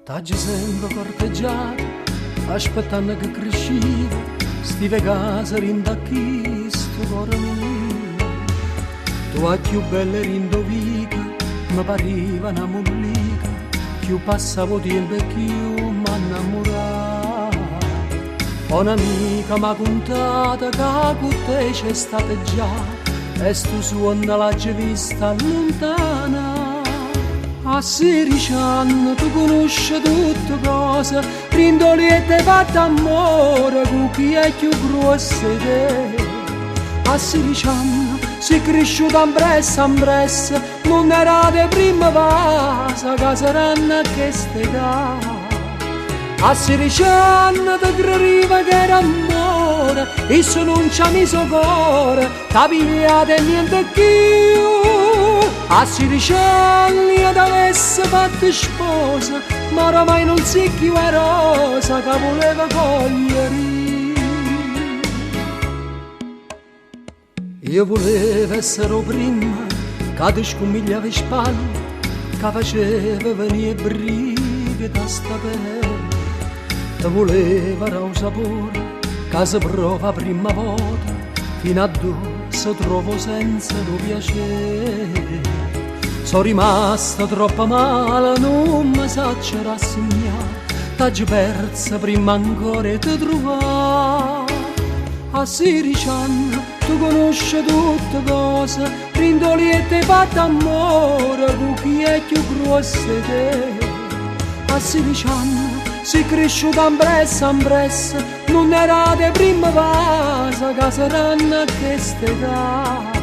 T'hai sempre corteggiato, aspettando che cresciva, stive casa rindacchi sto cuore mio. Tu hai più belle rindovica, mi pareva una mollica, più passavo tempo e più m'annamoravo. Un'amica m'ha contata che con te c'è stata già, e sto suono l'hai vista lontana. A 16 anni tu conosci tutte cose, rindoli e te fatta amore con chi è più grosso di te. A 16 anni si cresciuta in bressa, non era di prima vasa che saranno a questa età. A 16 anni ti credeva che era amore, e se non c'ha messo cuore, t'apigliate e niente più. A 16 anni ti avesse fatto sposa, ma oramai non si più è rosa che voleva cogliere. Io volevo essere prima, che ti scomigliava le spalle, che faceva venire brighe da sta pelle. Ti voleva un sapore, che si prova prima volta, fino a dove si trovo senza tuo piacere. Sono rimasta troppo male, non mi saccio rassegnare, t'hai persa prima ancora di trovare. A 16 anni tu conosci tutte cose, rindoli e te fatta amore con chi è più grosso di te. A 16 anni si cresciuta in bressa, non era di prima vasa che saranno a questa età.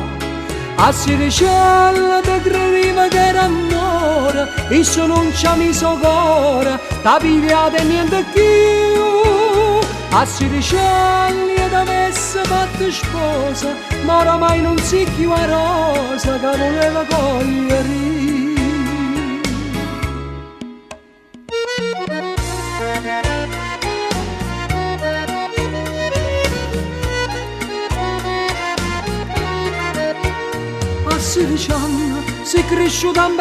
A 16 anni ti credeva che era amore, e se non c'ha messo cuore, t'apigliate e niente più. A 16 anni ti avesse fatto sposa, ma oramai non si più è rosa che voleva cogliere. A 16 anni si cresciuta in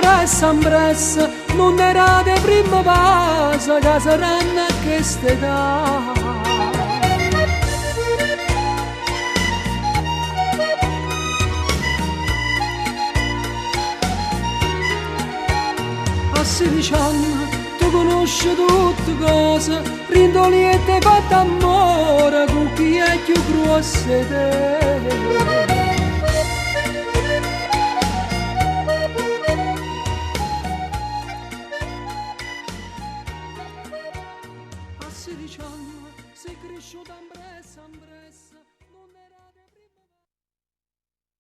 bressa, non era di prima vasa che saranno a questa età. A 16 anni tu conosci tutte cose, rindoli e te fatta amore con chi è più grosso di te. A 16 anni sei cresciuta in bressa.